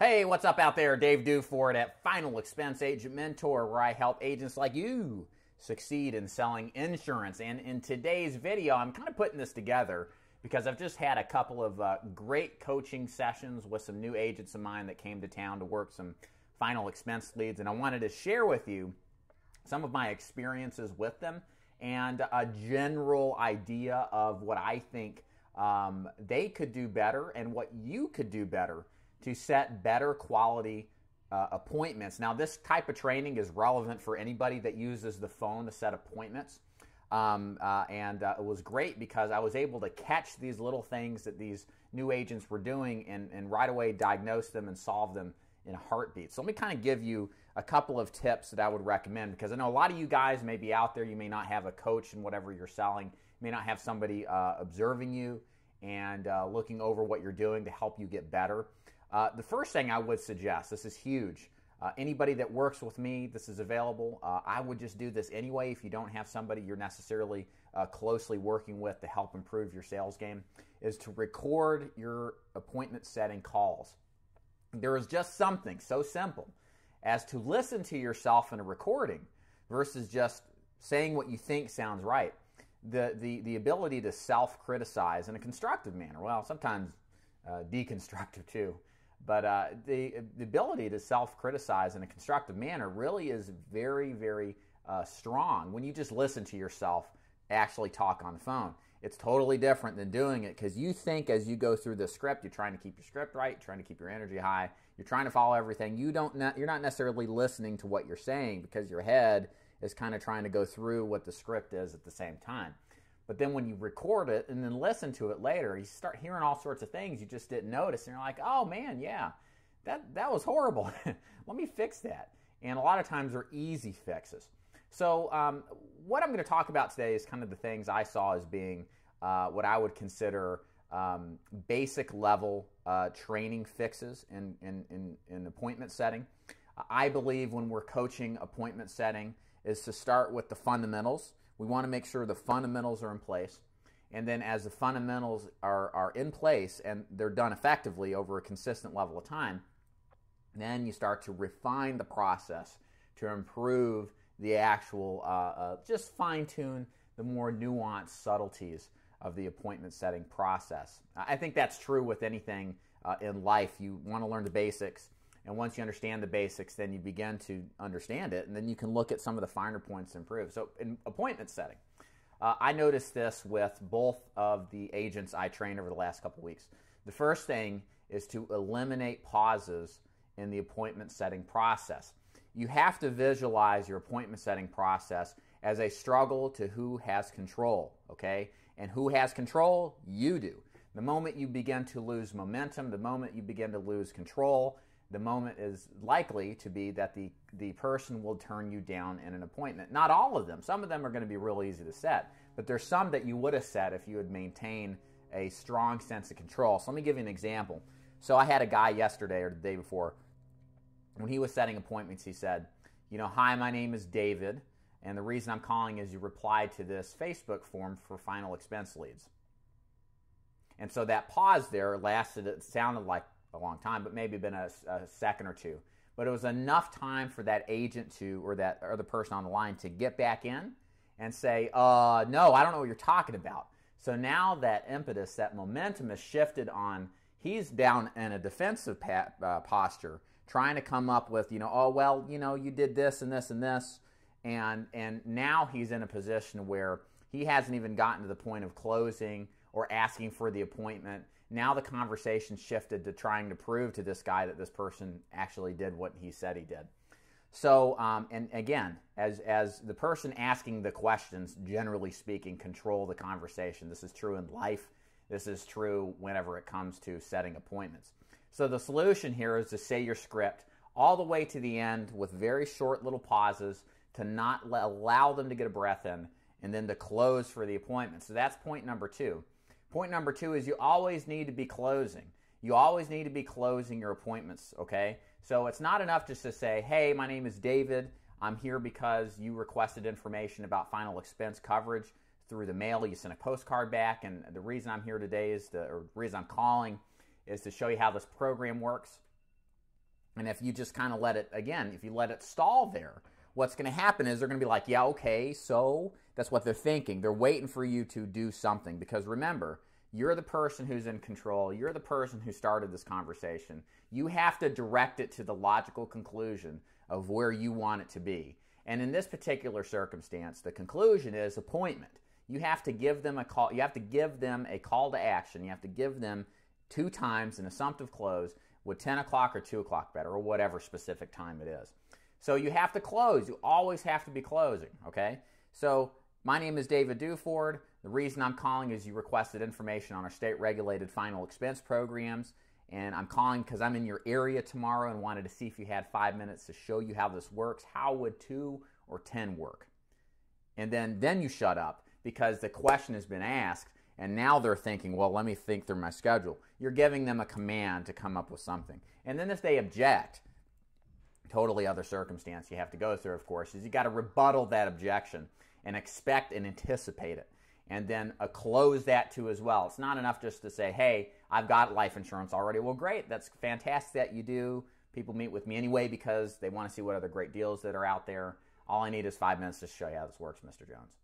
Hey, what's up out there? Dave Duford at Final Expense Agent Mentor, where I help agents like you succeed in selling insurance. And in today's video, I'm kind of putting this together because I've just had a couple of great coaching sessions with some new agents of mine that came to town to work some final expense leads. And I wanted to share with you some of my experiences with them and a general idea of what I think they could do better and what you could do better to set better quality appointments. Now, this type of training is relevant for anybody that uses the phone to set appointments. It was great because I was able to catch these little things that these new agents were doing and right away diagnose them and solve them in a heartbeat. So let me kind of give you a couple of tips that I would recommend, because I know a lot of you guys may be out there, you may not have a coach in whatever you're selling, you may not have somebody observing you and looking over what you're doing to help you get better. The first thing I would suggest, this is huge, anybody that works with me, this is available. I would just do this anyway if you don't have somebody you're necessarily closely working with to help improve your sales game, is to record your appointment setting calls. There is just something so simple as to listen to yourself in a recording versus just saying what you think sounds right. The ability to self-criticize in a constructive manner, well, sometimes deconstructive too, but the ability to self-criticize in a constructive manner really is very, very strong when you just listen to yourself actually talk on the phone. It's totally different than doing it because you think as you go through the script, you're trying to keep your script right, you're trying to keep your energy high, you're trying to follow everything. You're not necessarily listening to what you're saying because your head is kind of trying to go through what the script is at the same time. But then when you record it and then listen to it later, you start hearing all sorts of things you just didn't notice. And you're like, oh man, yeah, that was horrible. Let me fix that. And a lot of times they're easy fixes. So what I'm going to talk about today is kind of the things I saw as being what I would consider basic level training fixes in appointment setting. I believe when we're coaching appointment setting is to start with the fundamentals. We want to make sure the fundamentals are in place. And then as the fundamentals are in place and they're done effectively over a consistent level of time, then you start to refine the process to improve the actual, just fine-tune the more nuanced subtleties of the appointment setting process. I think that's true with anything in life. You want to learn the basics, and once you understand the basics, then you begin to understand it, and then you can look at some of the finer points to improve. So in appointment setting, I noticed this with both of the agents I trained over the last couple weeks. The first thing is to eliminate pauses in the appointment setting process. You have to visualize your appointment setting process as a struggle to who has control, okay? And who has control? You do. The moment you begin to lose momentum, the moment you begin to lose control, the moment is likely to be that the person will turn you down in an appointment. Not all of them. Some of them are going to be real easy to set, but there's some that you would have set if you had maintained a strong sense of control. So let me give you an example. So I had a guy yesterday or the day before. When he was setting appointments, he said, hi, my name is David, and the reason I'm calling is you replied to this Facebook form for final expense leads. And so that pause there lasted, it sounded like a long time, but maybe been a second or two. But it was enough time for that agent or that other person on the line to get back in and say, no, I don't know what you're talking about. So now that impetus, that momentum is shifted on, he's down in a defensive posture, trying to come up with, you did this and this and this. And now he's in a position where he hasn't even gotten to the point of closing or asking for the appointment. Now the conversation shifted to trying to prove to this guy that this person actually did what he said he did. So, and again, as the person asking the questions, generally speaking, control the conversation. This is true in life. This is true whenever it comes to setting appointments. So the solution here is to say your script all the way to the end with very short little pauses to not allow them to get a breath in, and then to close for the appointment. So that's point number two. Point number two is you always need to be closing. You always need to be closing your appointments, okay? So it's not enough just to say, hey, my name is David. I'm here because you requested information about final expense coverage through the mail. You sent a postcard back, and the reason I'm here today is or the reason I'm calling is to show you how this program works. And if you just kind of let it, again, if you let it stall there, what's going to happen is they're going to be like, yeah, okay, so that's what they're thinking. They're waiting for you to do something, because remember, you're the person who's in control. You're the person who started this conversation. You have to direct it to the logical conclusion of where you want it to be. And in this particular circumstance, the conclusion is appointment. You have to give them a call. You have to give them a call to action. You have to give them 2 times an assumptive close. Would 10 o'clock or 2 o'clock better, or whatever specific time it is. So you have to close. You always have to be closing, okay? So my name is David Duford. The reason I'm calling is you requested information on our state-regulated final expense programs, and I'm calling because I'm in your area tomorrow and wanted to see if you had 5 minutes to show you how this works. How would 2 or 10 work? And then you shut up because the question has been asked, and now they're thinking, well, let me think through my schedule. You're giving them a command to come up with something. And then if they object, totally other circumstance you have to go through, of course, is you got to rebuttal that objection and expect and anticipate it. And then close that too as well. It's not enough just to say, hey, I've got life insurance already. Well, great. That's fantastic that you do. People meet with me anyway because they want to see what other great deals that are out there. All I need is 5 minutes to show you how this works, Mr. Jones.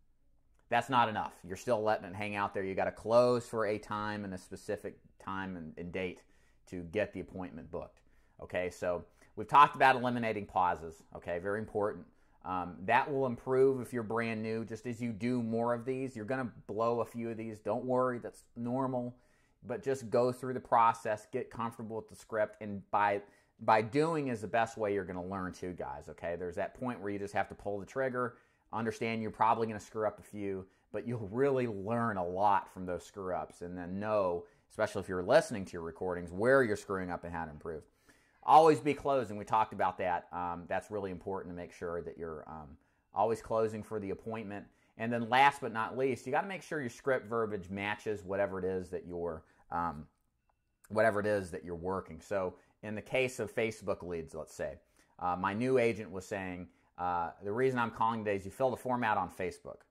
That's not enough. You're still letting it hang out there. You got to close for a time and a specific time and date to get the appointment booked. Okay, so we've talked about eliminating pauses. Okay, very important. That will improve if you're brand new. Just as you do more of these, you're going to blow a few of these. Don't worry, that's normal. But just go through the process, get comfortable with the script, and by doing is the best way you're going to learn too, guys. Okay, there's that point where you just have to pull the trigger. Understand you're probably going to screw up a few, but you'll really learn a lot from those screw ups, and then know, especially if you're listening to your recordings, where you're screwing up and how to improve. Always be closing. We talked about that. That's really important to make sure that you're always closing for the appointment. And then last but not least, you got to make sure your script verbiage matches whatever it is that you're working. So in the case of Facebook leads, let's say, my new agent was saying, the reason I'm calling today is you filled the form out on Facebook.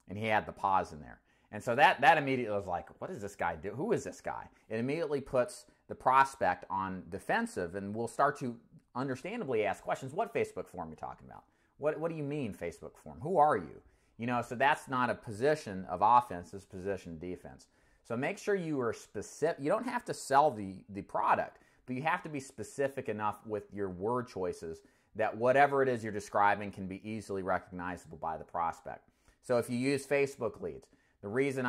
And he had the pause in there. And so that immediately was like, what does this guy do? Who is this guy? It immediately puts the prospect on defensive, and we'll start to understandably ask questions. What Facebook form are you talking about? What do you mean Facebook form? Who are you? You know, so that's not a position of offense, it's a position of defense. So make sure you are specific. You don't have to sell the product, but you have to be specific enough with your word choices that whatever it is you're describing can be easily recognizable by the prospect. So if you use Facebook leads, the reason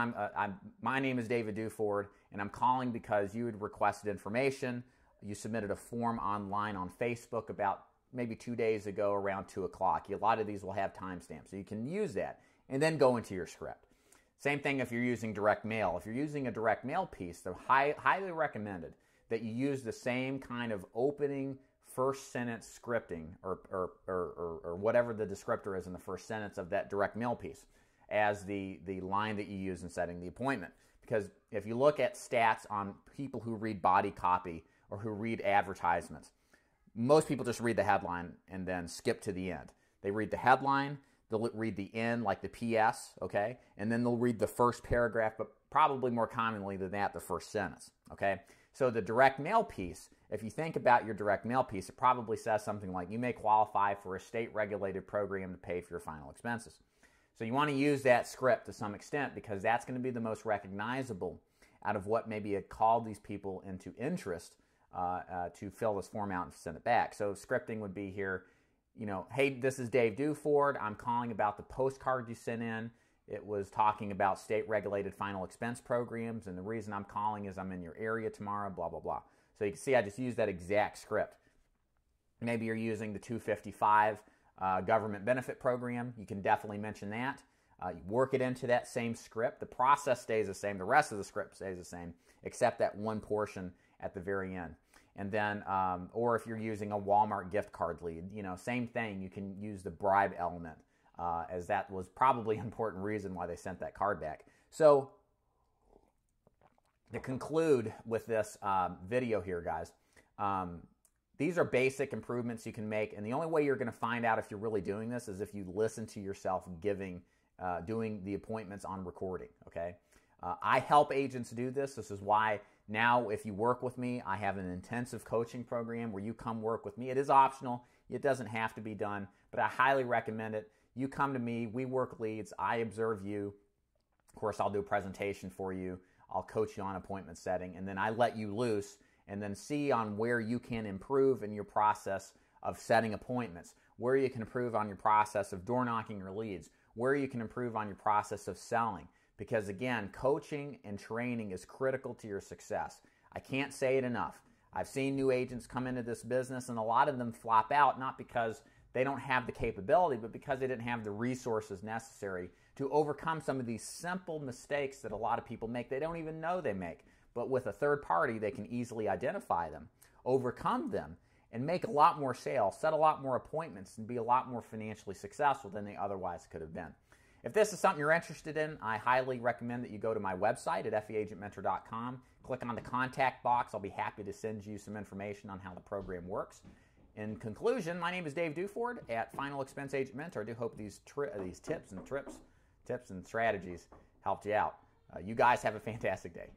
my name is David Duford, and I'm calling because you had requested information. You submitted a form online on Facebook about maybe 2 days ago around 2 o'clock. A lot of these will have timestamps, so you can use that and then go into your script. Same thing if you're using direct mail. If you're using a direct mail piece, they're highly recommended that you use the same kind of opening first sentence scripting or whatever the descriptor is in the first sentence of that direct mail piece as the line that you use in setting the appointment. Because if you look at stats on people who read body copy or who read advertisements, most people just read the headline and then skip to the end. They read the headline, they'll read the end, like the PS, okay? And then they'll read the first paragraph, but probably more commonly than that, the first sentence, okay? So the direct mail piece, if you think about your direct mail piece, it probably says something like, you may qualify for a state-regulated program to pay for your final expenses. So you want to use that script to some extent because that's going to be the most recognizable out of what maybe had called these people into interest to fill this form out and send it back. So scripting would be here, you know, hey, this is Dave Duford. I'm calling about the postcard you sent in. It was talking about state-regulated final expense programs, and the reason I'm calling is I'm in your area tomorrow, blah, blah, blah. So you can see I just used that exact script. Maybe you're using the 255 government benefit program. You can definitely mention that. You work it into that same script. The process stays the same. The rest of the script stays the same, except that one portion at the very end. And then, or if you're using a Walmart gift card lead, you know, same thing. You can use the bribe element, as that was probably an important reason why they sent that card back. So to conclude with this video here, guys, these are basic improvements you can make, and the only way you're going to find out if you're really doing this is if you listen to yourself doing the appointments on recording, okay? I help agents do this. This is why Now, if you work with me, I have an intensive coaching program where you come work with me. It is optional. It doesn't have to be done, but I highly recommend it. You come to me, we work leads, I observe you. Of course, I'll do a presentation for you. I'll coach you on appointment setting, and then I let you loose and then see on where you can improve in your process of setting appointments, where you can improve on your process of door knocking your leads, where you can improve on your process of selling. Because again, coaching and training is critical to your success. I can't say it enough. I've seen new agents come into this business and a lot of them flop out, not because they don't have the capability, but because they didn't have the resources necessary to overcome some of these simple mistakes that a lot of people make. They don't even know they make. But with a third party, they can easily identify them, overcome them, and make a lot more sales, set a lot more appointments, and be a lot more financially successful than they otherwise could have been. If this is something you're interested in, I highly recommend that you go to my website at feagentmentor.com, click on the contact box. I'll be happy to send you some information on how the program works. In conclusion, my name is Dave Duford at Final Expense Agent Mentor. I do hope these tips and strategies helped you out. You guys have a fantastic day.